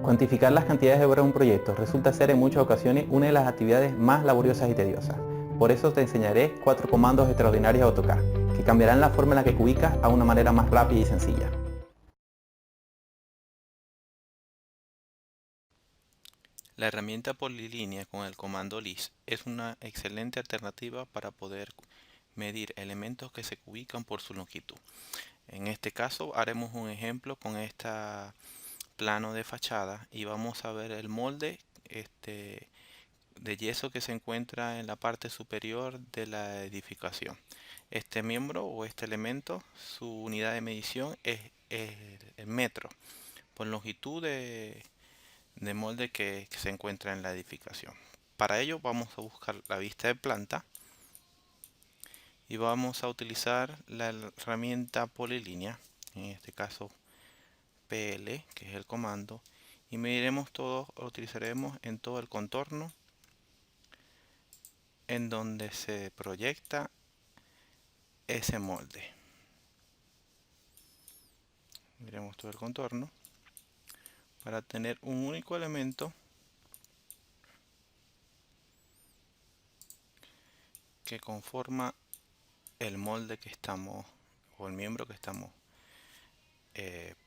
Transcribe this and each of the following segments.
Cuantificar las cantidades de horas de un proyecto resulta ser en muchas ocasiones una de las actividades más laboriosas y tediosas. Por eso te enseñaré 4 comandos extraordinarios de AutoCAD, que cambiarán la forma en la que cubicas a una manera más rápida y sencilla. La herramienta polilínea con el comando LIS es una excelente alternativa para poder medir elementos que se ubican por su longitud. En este caso haremos un ejemplo con este plano de fachada y vamos a ver el molde de yeso que se encuentra en la parte superior de la edificación. Este miembro o este elemento, su unidad de medición es el metro por longitud de molde que se encuentra en la edificación. Para ello vamos a buscar la vista de planta y vamos a utilizar la herramienta polilínea, en este caso PL, que es el comando, y mediremos todo, lo utilizaremos en todo el contorno en donde se proyecta ese molde. Miremos todo el contorno para tener un único elemento que conforma el molde que estamos o el miembro que estamos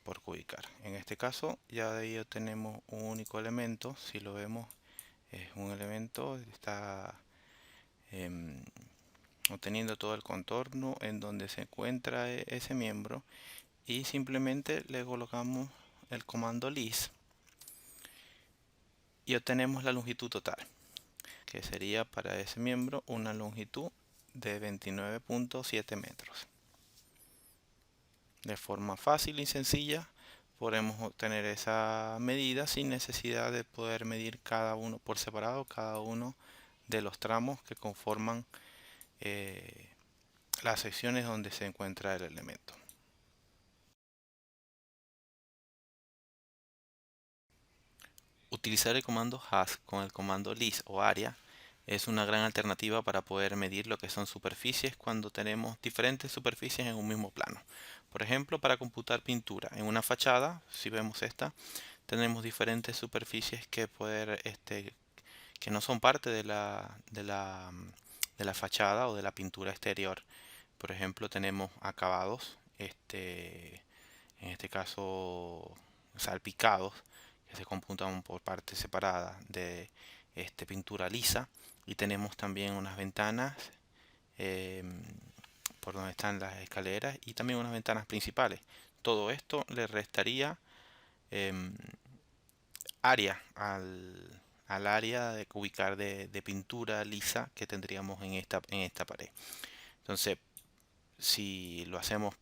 por ubicar. En este caso ya de ahí tenemos un único elemento. Si lo vemos, es un elemento que está obteniendo todo el contorno en donde se encuentra ese miembro, y simplemente le colocamos el comando LIS y obtenemos la longitud total, que sería para ese miembro una longitud de 29.7 metros. De forma fácil y sencilla podemos obtener esa medida sin necesidad de poder medir cada uno por separado, cada uno de los tramos que conforman las secciones donde se encuentra el elemento. Utilizar el comando HAS con el comando LIS o AREA es una gran alternativa para poder medir lo que son superficies cuando tenemos diferentes superficies en un mismo plano. Por ejemplo, para computar pintura en una fachada, si vemos esta, tenemos diferentes superficies que no son parte de la fachada o de la pintura exterior. Por ejemplo, tenemos acabados, en este caso salpicados, que se computan por partes separadas de pintura lisa, y tenemos también unas ventanas em, por donde están las escaleras y también unas ventanas principales. Todo esto le restaría em, área al área de ubicar de pintura lisa que tendríamos en esta pared. Entonces, si lo hacemos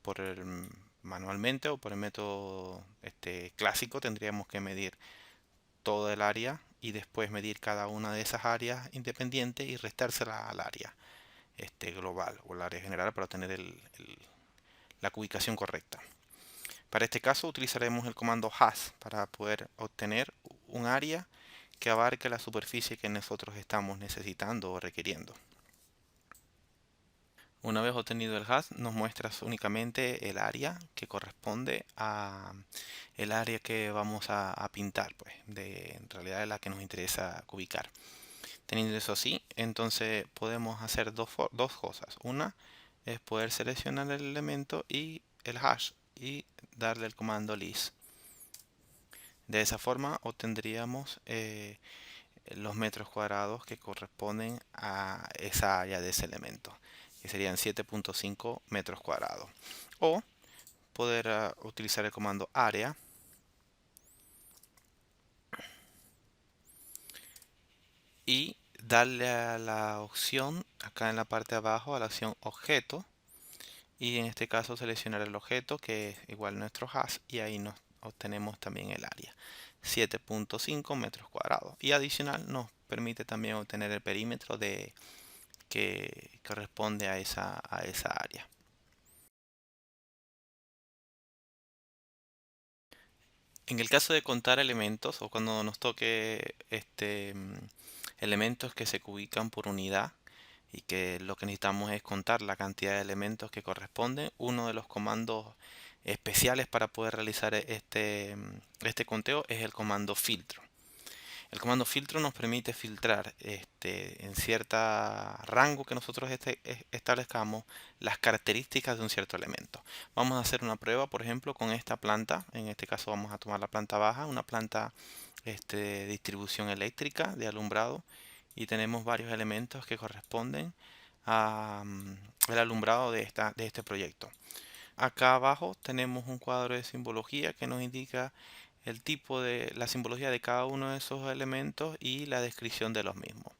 manualmente o por el método clásico, tendríamos que medir todo el área y después medir cada una de esas áreas independientes y restársela al área global o el área general para tener la ubicación correcta. Para este caso utilizaremos el comando HAS para poder obtener un área que abarque la superficie que nosotros estamos necesitando o requiriendo. Una vez obtenido el hash, nos muestra únicamente el área que corresponde a el área que vamos a pintar, pues, en realidad es la que nos interesa ubicar. Teniendo eso así, entonces podemos hacer dos cosas. Una es poder seleccionar el elemento y el hash y darle el comando list. De esa forma obtendríamos los metros cuadrados que corresponden a esa área de ese elemento, que serían 7.5 metros cuadrados. O poder utilizar el comando área y darle a la opción acá en la parte de abajo, a la opción objeto, y en este caso seleccionar el objeto que es igual a nuestro hash, y ahí nos obtenemos también el área, 7.5 metros cuadrados, y adicional nos permite también obtener el perímetro que corresponde a esa área. En el caso de contar elementos o cuando nos toque elementos que se ubican por unidad y que lo que necesitamos es contar la cantidad de elementos que corresponden, uno de los comandos especiales para poder realizar este conteo es el comando filtro. El comando filtro nos permite filtrar en cierto rango que nosotros establezcamos las características de un cierto elemento. Vamos a hacer una prueba, por ejemplo, con esta planta. En este caso vamos a tomar la planta baja, una planta de distribución eléctrica, de alumbrado, y tenemos varios elementos que corresponden al alumbrado de este proyecto. Acá abajo tenemos un cuadro de simbología que nos indica el tipo de la simbología de cada uno de esos elementos y la descripción de los mismos.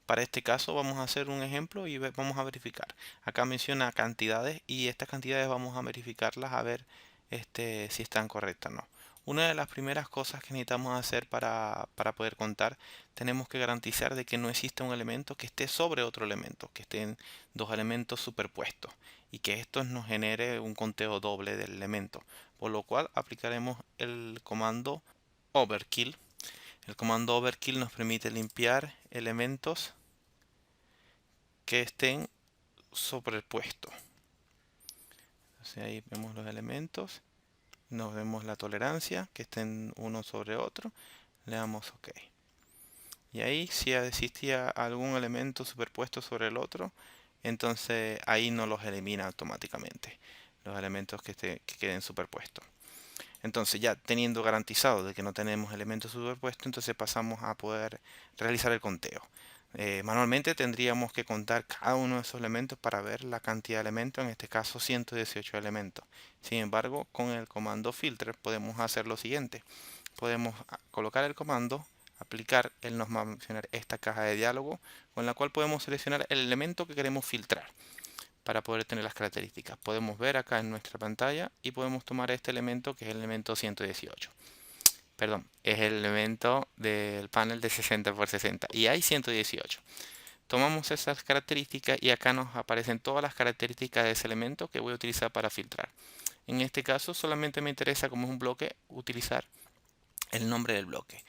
Para este caso vamos a hacer un ejemplo y vamos a verificar. Acá menciona cantidades y estas cantidades vamos a verificarlas a ver si están correctas o no. Una de las primeras cosas que necesitamos hacer para poder contar, tenemos que garantizar de que no exista un elemento que esté sobre otro elemento, que estén dos elementos superpuestos y que esto nos genere un conteo doble del elemento, por lo cual aplicaremos el comando overkill. El comando overkill nos permite limpiar elementos que estén sobrepuestos. Entonces ahí vemos los elementos, nos vemos la tolerancia, que estén uno sobre otro, le damos OK. Y ahí si existía algún elemento superpuesto sobre el otro, entonces ahí no los elimina automáticamente, los elementos que queden superpuestos. Entonces ya teniendo garantizado de que no tenemos elementos superpuestos, entonces pasamos a poder realizar el conteo. Manualmente tendríamos que contar cada uno de esos elementos para ver la cantidad de elementos, en este caso 118 elementos. Sin embargo, con el comando filter podemos hacer lo siguiente. Podemos colocar el comando, aplicar, él nos va a mencionar esta caja de diálogo con la cual podemos seleccionar el elemento que queremos filtrar para poder tener las características. Podemos ver acá en nuestra pantalla y podemos tomar este elemento que es el elemento 118. Perdón, es el elemento del panel de 60 por 60 y hay 118. Tomamos esas características y acá nos aparecen todas las características de ese elemento que voy a utilizar para filtrar. En este caso solamente me interesa, como es un bloque, utilizar el nombre del bloque.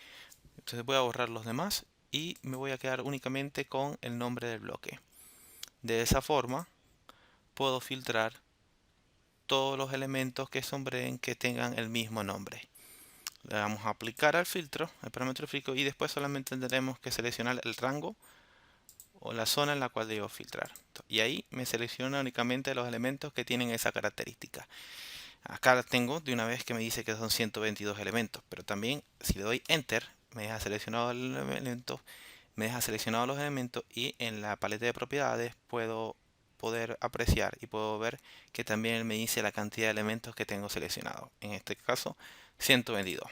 Entonces voy a borrar los demás y me voy a quedar únicamente con el nombre del bloque. De esa forma puedo filtrar todos los elementos que sombreen que tengan el mismo nombre. Le vamos a aplicar al filtro, el parámetro filtro, y después solamente tendremos que seleccionar el rango o la zona en la cual debo filtrar. Y ahí me selecciona únicamente los elementos que tienen esa característica. Acá tengo de una vez que me dice que son 122 elementos, pero también si le doy Enter me deja seleccionado el elemento, me deja seleccionados los elementos y en la paleta de propiedades puedo poder apreciar y puedo ver que también me dice la cantidad de elementos que tengo seleccionados. En este caso 122.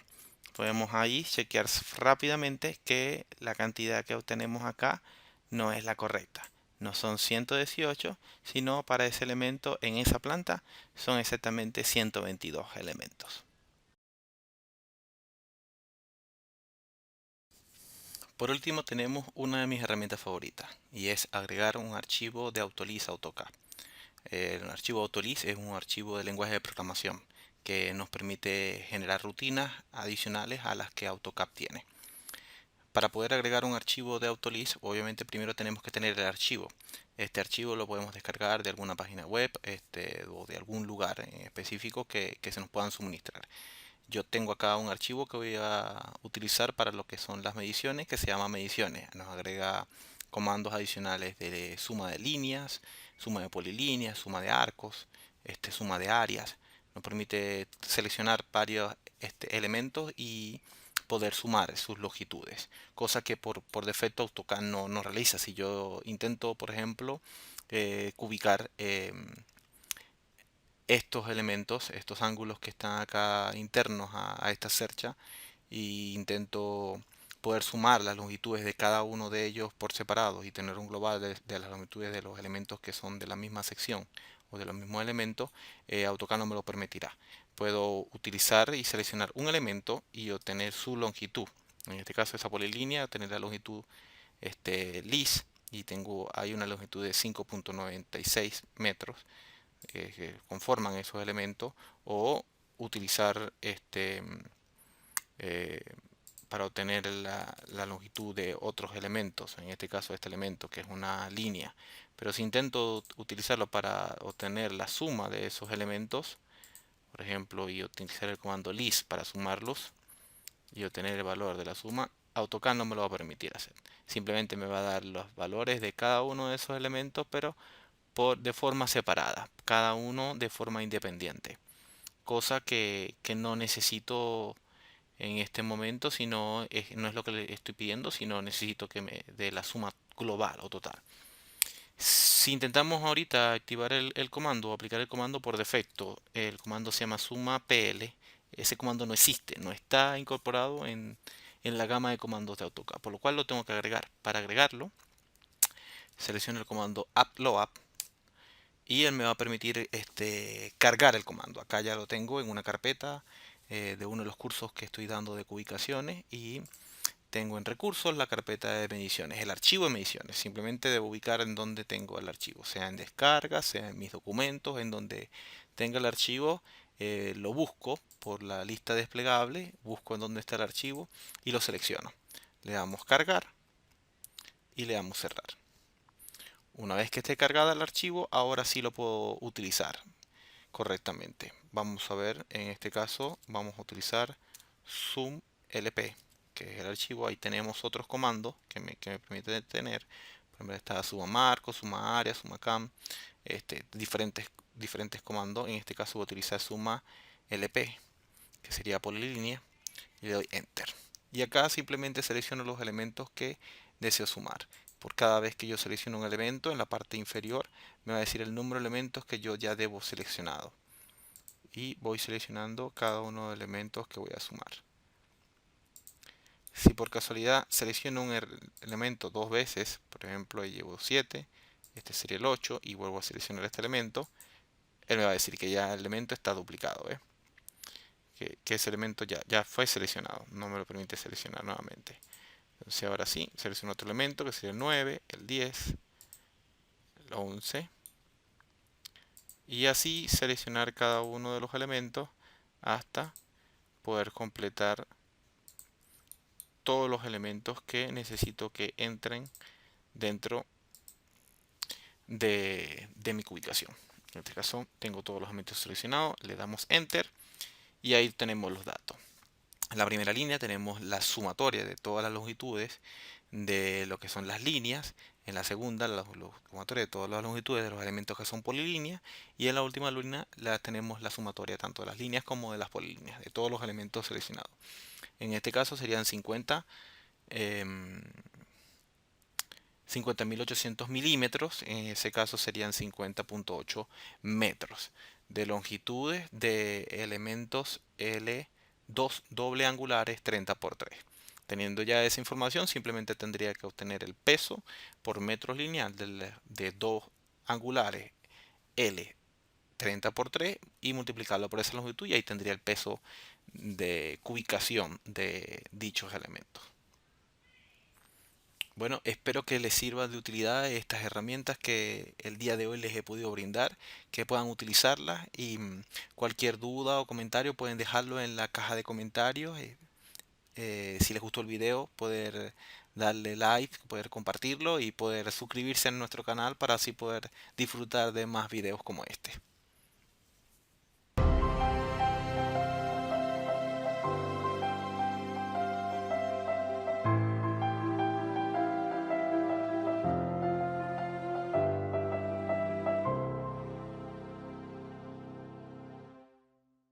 Podemos ahí chequear rápidamente que la cantidad que obtenemos acá no es la correcta. No son 118, sino para ese elemento en esa planta son exactamente 122 elementos. Por último tenemos una de mis herramientas favoritas y es agregar un archivo de Autoliz a AutoCAD. El archivo Autoliz es un archivo de lenguaje de programación que nos permite generar rutinas adicionales a las que AutoCAD tiene. Para poder agregar un archivo de Autoliz, obviamente primero tenemos que tener el archivo. Este archivo lo podemos descargar de alguna página web o de algún lugar en específico que se nos puedan suministrar. Yo tengo acá un archivo que voy a utilizar para lo que son las mediciones, que se llama mediciones. Nos agrega comandos adicionales de suma de líneas, suma de polilíneas, suma de arcos, suma de áreas. Nos permite seleccionar varios elementos y poder sumar sus longitudes, cosa que por defecto AutoCAD no realiza. Si yo intento, por ejemplo, cubicar estos elementos, estos ángulos que están acá internos a esta cercha, e intento poder sumar las longitudes de cada uno de ellos por separado y tener un global de las longitudes de los elementos que son de la misma sección o de los mismos elementos, AutoCAD no me lo permitirá. Puedo utilizar y seleccionar un elemento y obtener su longitud. En este caso esa polilínea, tener la longitud lis, y hay una longitud de 5.96 metros que conforman esos elementos, o utilizar eh, para obtener la longitud de otros elementos, en este caso este elemento que es una línea. Pero si intento utilizarlo para obtener la suma de esos elementos, por ejemplo, y utilizar el comando list para sumarlos y obtener el valor de la suma, AutoCAD no me lo va a permitir hacer. Simplemente me va a dar los valores de cada uno de esos elementos, pero de forma separada, cada uno de forma independiente. Cosa que no necesito en este momento, sino no es lo que le estoy pidiendo, sino necesito que me dé la suma global o total. Si intentamos ahorita activar el comando o aplicar el comando por defecto, el comando se llama suma PL. Ese comando no existe, no está incorporado en la gama de comandos de AutoCAD, por lo cual lo tengo que agregar. Para agregarlo, selecciono el comando appload y él me va a permitir cargar el comando. Acá ya lo tengo en una carpeta de uno de los cursos que estoy dando de cubicaciones, y tengo en recursos la carpeta de mediciones, el archivo de mediciones. Simplemente debo ubicar en donde tengo el archivo, sea en descarga, sea en mis documentos, en donde tenga el archivo. Lo busco por la lista desplegable, busco en donde está el archivo y lo selecciono. Le damos cargar y le damos cerrar. Una vez que esté cargado el archivo, ahora sí lo puedo utilizar correctamente. Vamos a ver, en este caso vamos a utilizar zoom lp, que es el archivo. Ahí tenemos otros comandos que me permiten tener. Por ejemplo, está suma marco, suma área, suma cam, diferentes comandos. En este caso voy a utilizar suma lp, que sería polilínea, y le doy enter. Y acá simplemente selecciono los elementos que deseo sumar. Por cada vez que yo selecciono un elemento, en la parte inferior me va a decir el número de elementos que yo ya debo seleccionado. Y voy seleccionando cada uno de los elementos que voy a sumar. Si por casualidad selecciono un elemento dos veces, por ejemplo, ahí llevo 7, este sería el 8, y vuelvo a seleccionar este elemento, él me va a decir que ya el elemento está duplicado, que ese elemento ya fue seleccionado, no me lo permite seleccionar nuevamente. Entonces ahora sí, selecciono otro elemento que sería el 9, el 10, el 11, y así seleccionar cada uno de los elementos hasta poder completar todos los elementos que necesito que entren dentro de mi ubicación. En este caso tengo todos los elementos seleccionados, le damos enter y ahí tenemos los datos. En la primera línea tenemos la sumatoria de todas las longitudes de lo que son las líneas. En la segunda, la sumatoria de todas las longitudes de los elementos que son polilíneas. Y en la última línea tenemos la sumatoria tanto de las líneas como de las polilíneas, de todos los elementos seleccionados. En este caso serían 50.800 milímetros. En ese caso serían 50.8 metros de longitudes de elementos L2 doble angulares 30 por 3. Teniendo ya esa información, simplemente tendría que obtener el peso por metros lineal de dos angulares L 30 por 3 y multiplicarlo por esa longitud, y ahí tendría el peso de cubicación de dichos elementos. Bueno, espero que les sirva de utilidad estas herramientas que el día de hoy les he podido brindar, que puedan utilizarlas, y cualquier duda o comentario pueden dejarlo en la caja de comentarios. Si les gustó el video, poder darle like, poder compartirlo y poder suscribirse a nuestro canal para así poder disfrutar de más videos como este.